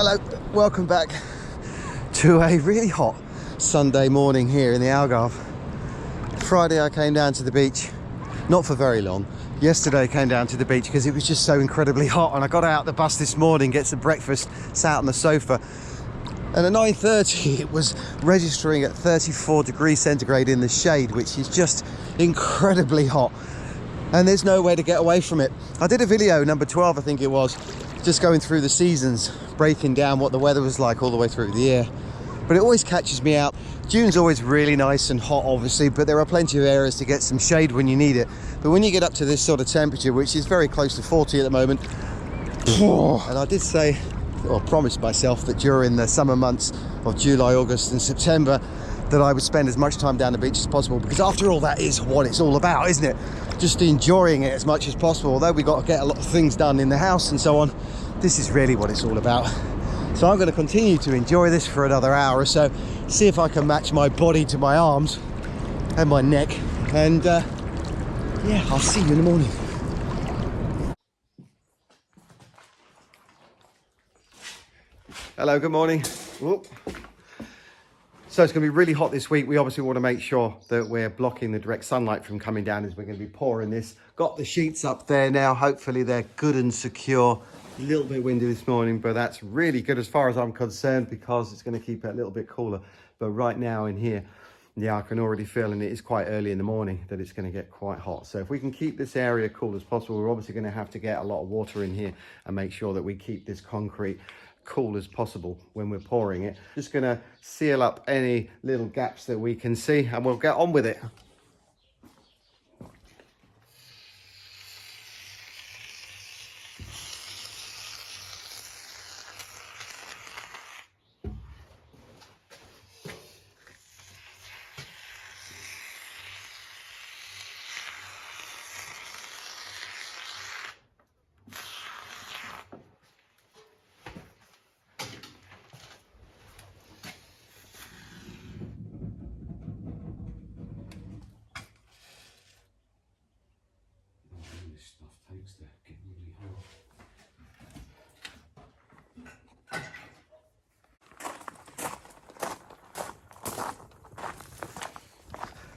Hello, welcome back to a really hot Sunday morning here in the Algarve. Friday I came down to the beach, not for very long. Yesterday I came down to the beach because it was just so incredibly hot, and I got out the bus this morning, get some breakfast, sat on the sofa, and at 9:30 it was registering at 34 degrees centigrade in the shade, which is just incredibly hot, and there's no way to get away from it. I did a video, number 12 I think it was, just going through the seasons, breaking down what the weather was like all the way through the year. But it always catches me out. June's always really nice and hot, obviously, but there are plenty of areas to get some shade when you need it. But when you get up to this sort of temperature, which is very close to 40 at the moment, and I did say, or promised myself, that during the summer months of July, August and September, that I would spend as much time down the beach as possible, because after all, that is what it's all about, isn't it? Just enjoying it as much as possible. Although we've got to get a lot of things done in the house and so on, this is really what it's all about. So I'm going to continue to enjoy this for another hour or so, see if I can match my body to my arms and my neck, and yeah, I'll see you in the morning. Hello, good morning. Whoop. So it's going to be really hot this week. We obviously want to make sure that we're blocking the direct sunlight from coming down as we're going to be pouring this. Got the sheets up there now. Hopefully they're good and secure. A little bit windy this morning, but that's really good as far as I'm concerned, because it's going to keep it a little bit cooler. But right now in here, yeah, I can already feel, and it is quite early in the morning, that it's going to get quite hot. So if we can keep this area cool as possible, we're obviously going to have to get a lot of water in here and make sure that we keep this concrete cool as possible when we're pouring it. Just going to seal up any little gaps that we can see, and we'll get on with it.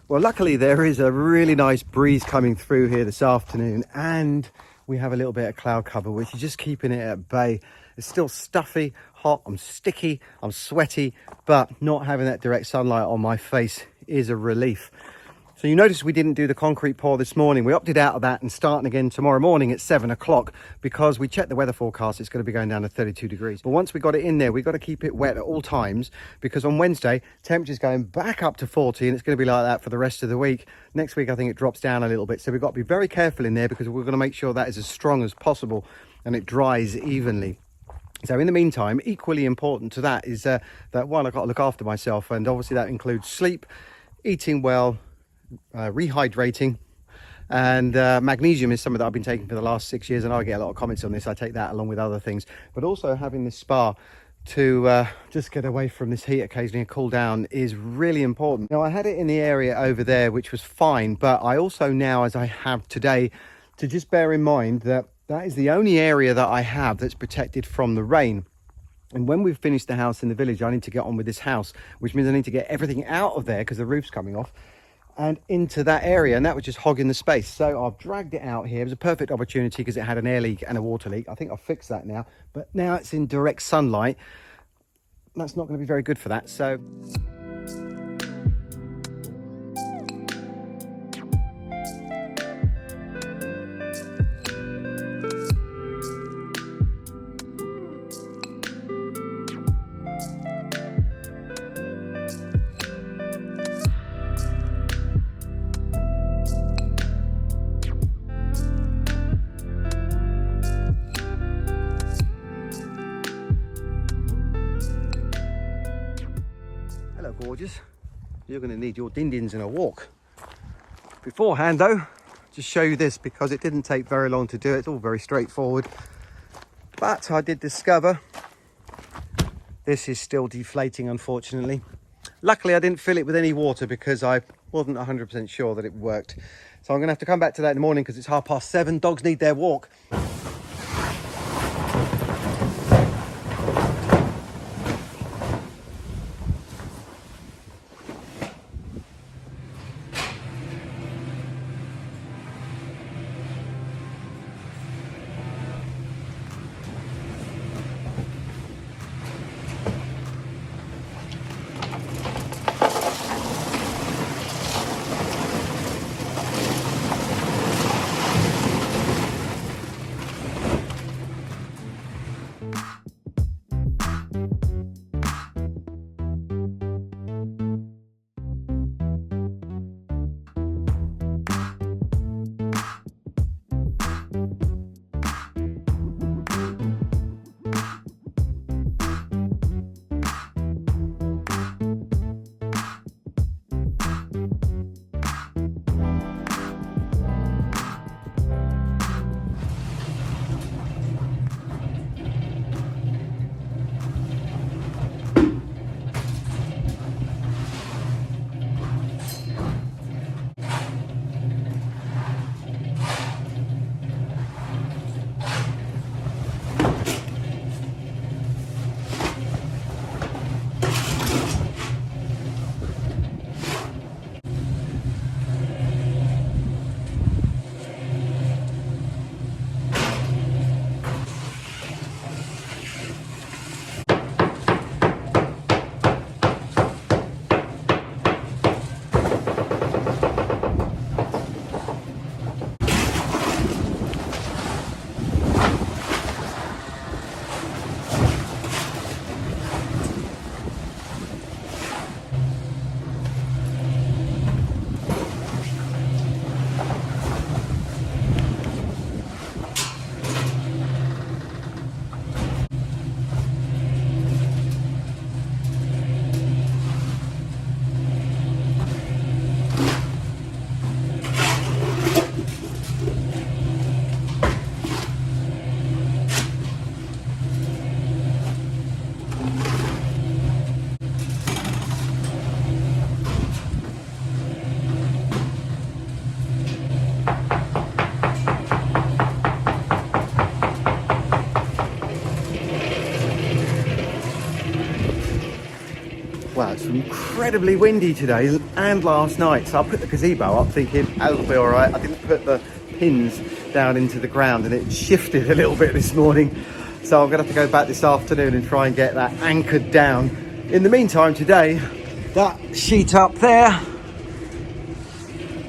Well, luckily there is a really nice breeze coming through here this afternoon, and we have a little bit of cloud cover, which is just keeping it at bay. It's still stuffy, hot, I'm sticky, I'm sweaty, but not having that direct sunlight on my face is a relief. So you notice we didn't do the concrete pour this morning. We opted out of that and starting again tomorrow morning at 7 o'clock, because we checked the weather forecast. It's going to be going down to 32 degrees. But once we got it in there, we've got to keep it wet at all times, because on Wednesday, temperature's going back up to 40, and it's going to be like that for the rest of the week. Next week, I think it drops down a little bit. So we've got to be very careful in there, because we're going to make sure that is as strong as possible and it dries evenly. So in the meantime, equally important to that is that one, I've got to look after myself, and obviously that includes sleep, eating well, rehydrating, and magnesium is something that I've been taking for the last 6 years, and I get a lot of comments on this. I take that along with other things, but also having this spa to just get away from this heat occasionally and cool down is really important. Now, I had it in the area over there, which was fine, but I also now, as I have today, to just bear in mind that that is the only area that I have that's protected from the rain. And when we've finished the house in the village, I need to get on with this house, which means I need to get everything out of there because the roof's coming off, and into that area, and that was just hogging the space. So I've dragged it out here. It was a perfect opportunity because it had an air leak and a water leak. I think I've fixed that now, but now it's in direct sunlight. That's not going to be very good for that. So gorgeous. You're going to need your din-dins and a walk. Beforehand though, just show you this, because it didn't take very long to do it. It's all very straightforward, but I did discover this is still deflating, unfortunately. Luckily I didn't fill it with any water because I wasn't 100% sure that it worked, so I'm gonna have to come back to that in the morning because it's 7:30. Dogs need their walk. incredibly windy today and last night, so I put the gazebo up thinking that'll be all right. I didn't put the pins down into the ground and it shifted a little bit this morning, so I'm gonna have to go back this afternoon and try and get that anchored down. In the meantime today, that sheet up there,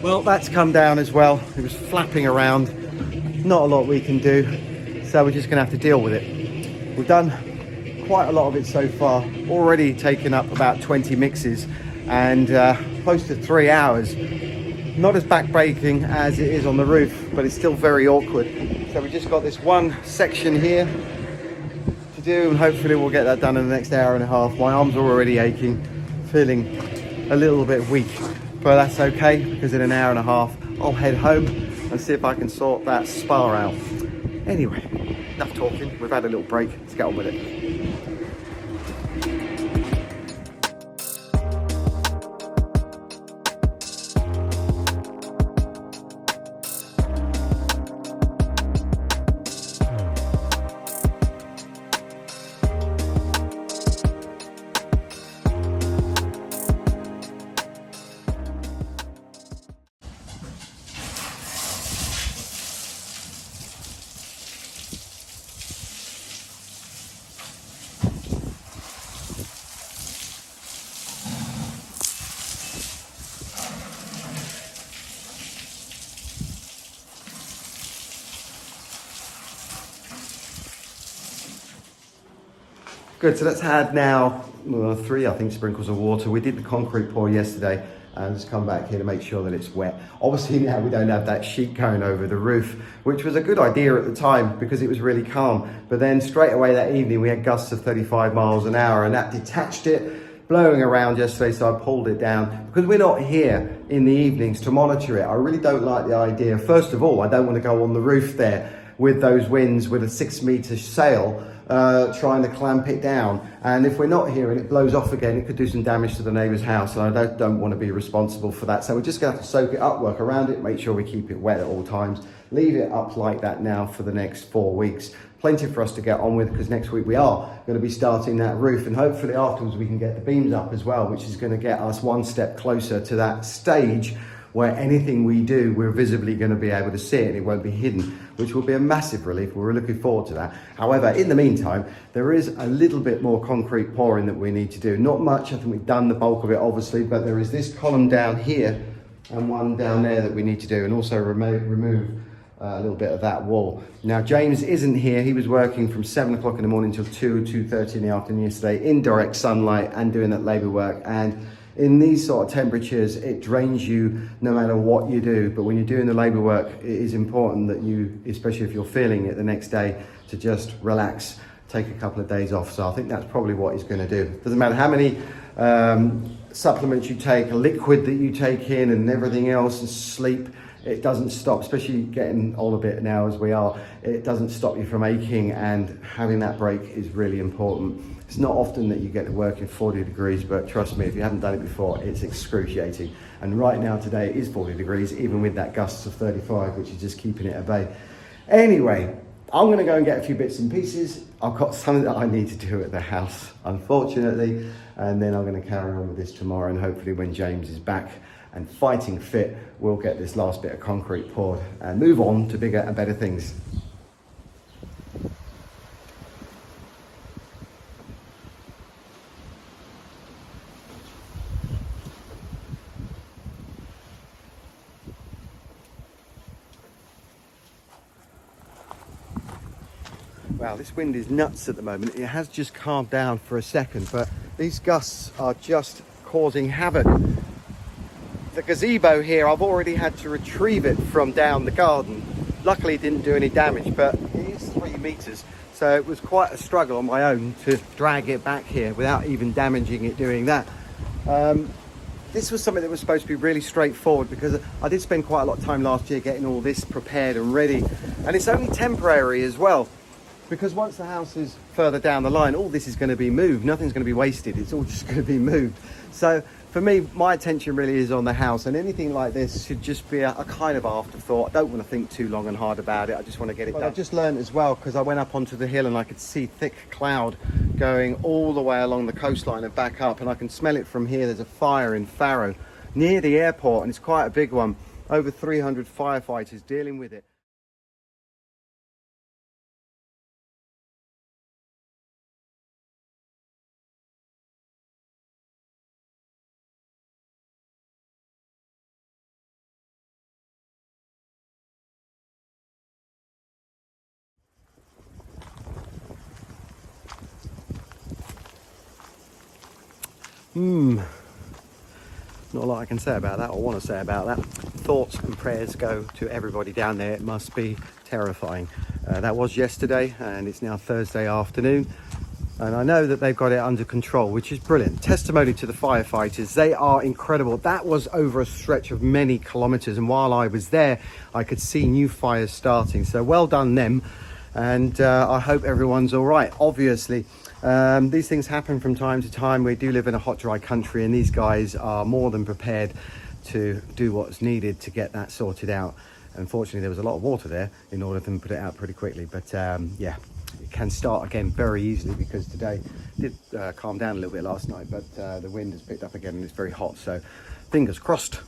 well, that's come down as well. It was flapping around. Not a lot we can do, so we're just gonna have to deal with it. We've done quite a lot of it so far, already taken up about 20 mixes and close to 3 hours. Not as back-breaking as it is on the roof, but it's still very awkward. So we just got this one section here to do, and hopefully we'll get that done in the next hour and a half. My arms are already aching, feeling a little bit weak, but that's okay, because in an hour and a half I'll head home and see if I can sort that spar out. Anyway, enough talking, we've had a little break, let's get on with it. Good, so let's add now 3, I think, sprinkles of water. We did the concrete pour yesterday and just come back here to make sure that it's wet. Obviously now we don't have that sheet going over the roof, which was a good idea at the time because it was really calm. But then straight away that evening we had gusts of 35 miles an hour and that detached it, blowing around yesterday, so I pulled it down. Because we're not here in the evenings to monitor it, I really don't like the idea. First of all, I don't want to go on the roof there with those winds with a 6-meter sail trying to clamp it down, and if we're not here and it blows off again, it could do some damage to the neighbour's house, and I don't want to be responsible for that. So we're just going to have to soak it up, work around it, make sure we keep it wet at all times, leave it up like that now for the next 4 weeks. Plenty for us to get on with, because next week we are going to be starting that roof, and hopefully afterwards we can get the beams up as well, which is going to get us one step closer to that stage where anything we do, we're visibly going to be able to see it and it won't be hidden, which will be a massive relief. We're looking forward to that. However, in the meantime, there is a little bit more concrete pouring that we need to do. Not much, I think we've done the bulk of it obviously, but there is this column down here and one down there that we need to do, and also remove a little bit of that wall. Now, James isn't here. He was working from 7 o'clock in the morning till 2:30 in the afternoon yesterday in direct sunlight and doing that labour work, and in these sort of temperatures, it drains you no matter what you do. But when you're doing the labour work, it is important that you, especially if you're feeling it the next day, to just relax, take a couple of days off. So I think that's probably what he's going to do. Doesn't matter how many supplements you take, a liquid that you take in and everything else, and sleep, it doesn't stop, especially getting on a bit now as we are, it doesn't stop you from aching, and having that break is really important. It's not often that you get to work in 40 degrees, but trust me, if you haven't done it before, it's excruciating. And right now today it is 40 degrees, even with that gusts of 35, which is just keeping it at bay. Anyway, I'm gonna go and get a few bits and pieces. I've got something that I need to do at the house, unfortunately, and then I'm gonna carry on with this tomorrow, and hopefully when James is back and fighting fit, we'll get this last bit of concrete poured and move on to bigger and better things. Wow, this wind is nuts at the moment. It has just calmed down for a second, but these gusts are just causing havoc. The gazebo here, I've already had to retrieve it from down the garden. Luckily it didn't do any damage, but it is 3 meters. So it was quite a struggle on my own to drag it back here without even damaging it doing that. This was something that was supposed to be really straightforward, because I did spend quite a lot of time last year getting all this prepared and ready. And it's only temporary as well, because once the house is further down the line, all this is going to be moved. Nothing's going to be wasted. It's all just going to be moved. So for me, my attention really is on the house, and anything like this should just be a kind of afterthought. I don't want to think too long and hard about it. I just want to get it done. I just learned as well, because I went up onto the hill and I could see thick cloud going all the way along the coastline and back up, and I can smell it from here. There's a fire in Faro near the airport, and it's quite a big one. Over 300 firefighters dealing with it. Not a lot I can say about that or want to say about that. Thoughts and prayers go to everybody down there. It must be terrifying. That was yesterday, and it's now Thursday afternoon, and I know that they've got it under control, which is brilliant. Testimony to the firefighters. They are incredible. That was over a stretch of many kilometers, and while I was there I could see new fires starting, so well done them. And I hope everyone's all right. Obviously, these things happen from time to time. We do live in a hot, dry country, and these guys are more than prepared to do what's needed to get that sorted out. Unfortunately, there was a lot of water there in order for them to put it out pretty quickly. But yeah, it can start again very easily, because today did calm down a little bit last night, but the wind has picked up again and it's very hot. So fingers crossed.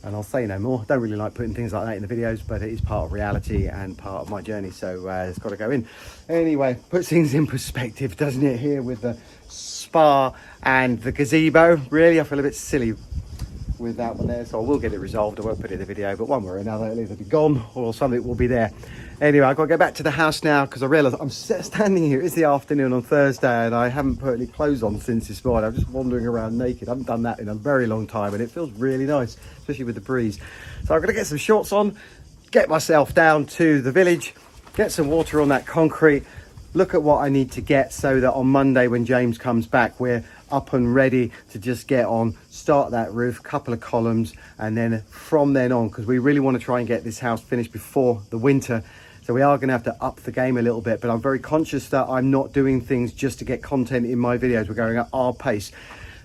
And I'll say no more. Don't really like putting things like that in the videos, but it is part of reality and part of my journey, so it's got to go in. Anyway, puts things in perspective, doesn't it, here with the spa and the gazebo. Really, I feel a bit silly with that one there, so I will get it resolved. I won't put it in the video, but one way or another, it'll either be gone or something will be there. Anyway, I've got to go back to the house now, because I realise I'm standing here. It's the afternoon on Thursday, and I haven't put any clothes on since this morning. I'm just wandering around naked. I haven't done that in a very long time, and it feels really nice, especially with the breeze. So I'm going to get some shorts on, get myself down to the village, get some water on that concrete, look at what I need to get, so that on Monday when James comes back, we're up and ready to just get on, start that roof, couple of columns, and then from then on, because we really want to try and get this house finished before the winter. So we are going to have to up the game a little bit, but I'm very conscious that I'm not doing things just to get content in my videos. We're going at our pace.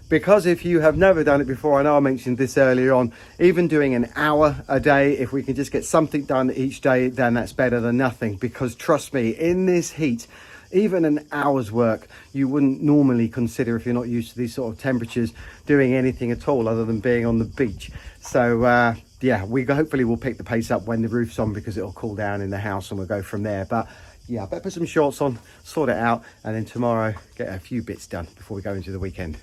Because if you have never done it before, I know I mentioned this earlier on, even doing an hour a day, if we can just get something done each day, then that's better than nothing. Because trust me, in this heat, even an hour's work, you wouldn't normally consider, if you're not used to these sort of temperatures, doing anything at all other than being on the beach. So yeah, we hopefully will pick the pace up when the roof's on, because it'll cool down in the house and we'll go from there. But yeah, I better put some shorts on, sort it out, and then tomorrow get a few bits done before we go into the weekend.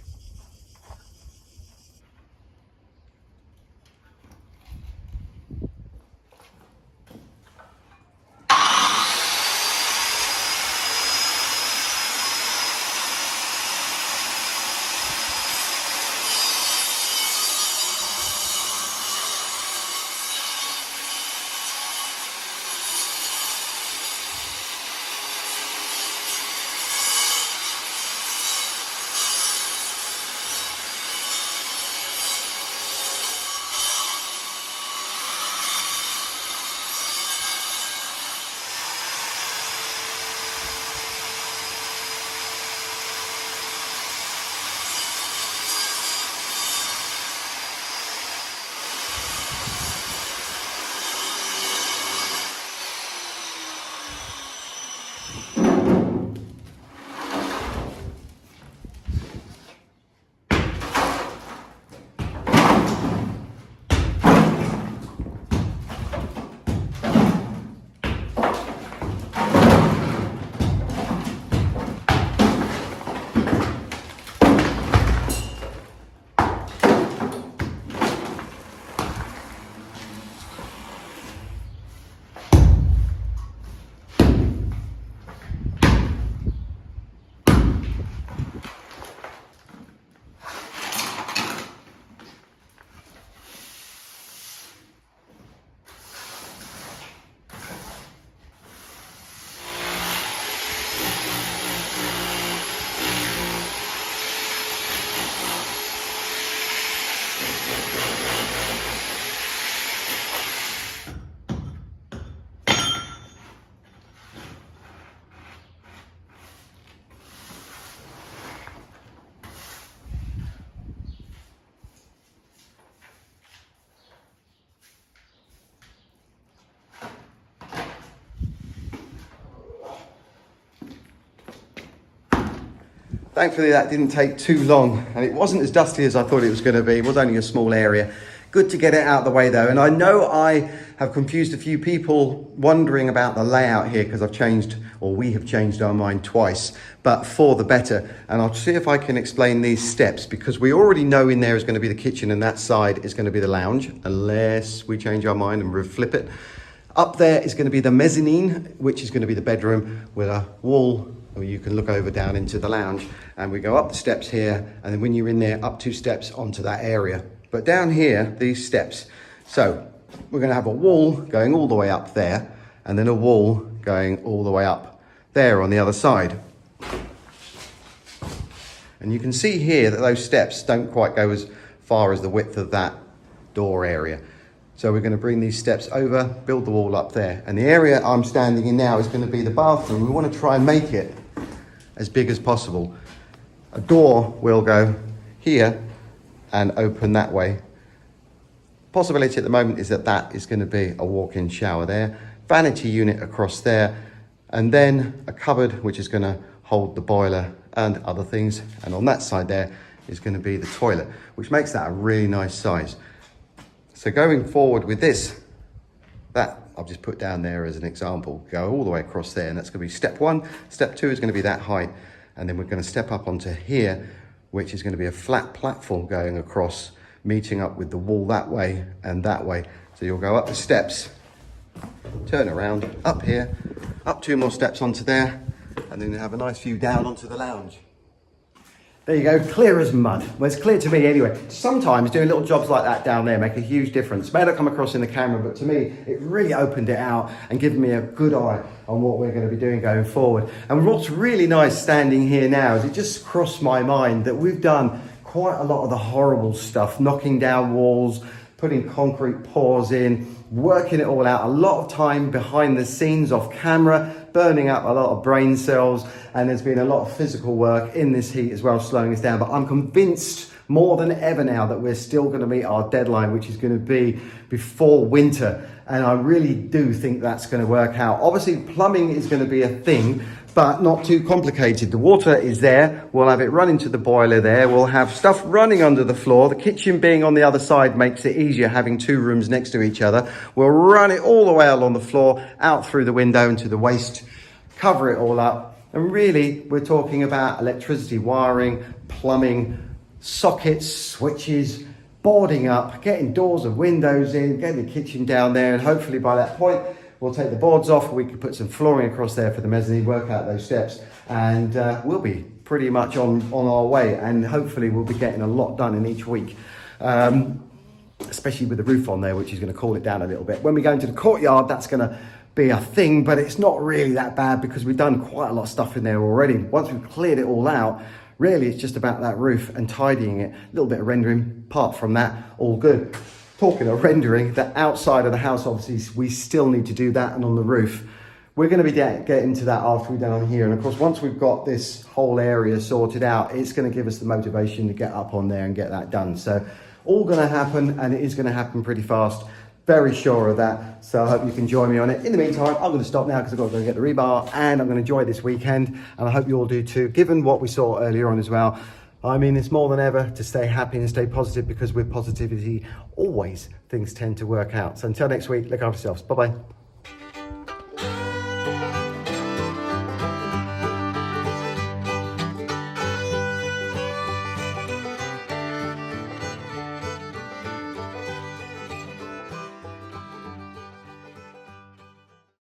Thankfully that didn't take too long, and it wasn't as dusty as I thought it was going to be. It was only a small area. Good to get it out of the way though. And I know I have confused a few people wondering about the layout here, because we have changed our mind twice, but for the better. And I'll see if I can explain these steps, because we already know in there is going to be the kitchen and that side is going to be the lounge, unless we change our mind and flip it. Up there is going to be the mezzanine, which is going to be the bedroom with a wall where you can look over down into the lounge. And we go up the steps here, and then when you're in there, up 2 steps onto that area. But down here, these steps. So we're going to have a wall going all the way up there, and then a wall going all the way up there on the other side. And you can see here that those steps don't quite go as far as the width of that door area. So we're going to bring these steps over, build the wall up there. And the area I'm standing in now is going to be the bathroom. We want to try and make it as big as possible. A door will go here and open that way. Possibility at the moment is that that is going to be a walk-in shower there, vanity unit across there, and then a cupboard which is going to hold the boiler and other things. And on that side there is going to be the toilet, which makes that a really nice size. So going forward with this, that I've just put down there as an example, go all the way across there, and that's going to be step 1. Step 2 is going to be that height, and then we're going to step up onto here, which is going to be a flat platform going across, meeting up with the wall that way and that way. So you'll go up the steps, turn around, up here, up 2 more steps onto there, and then you have a nice view down onto the lounge. There you go, clear as mud. Well, it's clear to me anyway. Sometimes doing little jobs like that down there make a huge difference. May not come across in the camera, but to me, it really opened it out and given me a good eye on what we're going to be doing going forward. And what's really nice standing here now is it just crossed my mind that we've done quite a lot of the horrible stuff, knocking down walls, putting concrete pours in, working it all out, a lot of time behind the scenes off camera, burning up a lot of brain cells, and there's been a lot of physical work in this heat as well, slowing us down. But I'm convinced more than ever now that we're still going to meet our deadline, which is going to be before winter. And I really do think that's going to work out. Obviously, plumbing is going to be a thing, but not too complicated. The water is there. We'll have it running to the boiler there. We'll have stuff running under the floor. The kitchen being on the other side makes it easier having 2 rooms next to each other. We'll run it all the way along the floor, out through the window into the waste, cover it all up. And really, we're talking about electricity wiring, plumbing, sockets, switches, boarding up, getting doors and windows in, getting the kitchen down there, and hopefully by that point, we'll take the boards off. We could put some flooring across there for the mezzanine, work out those steps, and we'll be pretty much on our way. And hopefully we'll be getting a lot done in each week, especially with the roof on there, which is going to cool it down a little bit. When we go into the courtyard, that's going to be a thing, but it's not really that bad because we've done quite a lot of stuff in there already. Once we've cleared it all out, really it's just about that roof and tidying it. A little bit of rendering, apart from that, all good. Talking of rendering, the outside of the house, obviously, we still need to do that, and on the roof. We're going to be getting to that after we're done here. And of course, once we've got this whole area sorted out, it's going to give us the motivation to get up on there and get that done. So all going to happen, and it is going to happen pretty fast. Very sure of that. So I hope you can join me on it. In the meantime, I'm going to stop now because I've got to go get the rebar, and I'm going to enjoy this weekend. And I hope you all do too, given what we saw earlier on as well. I mean, it's more than ever to stay happy and stay positive, because with positivity, always things tend to work out. So until next week, look after yourselves. Bye-bye.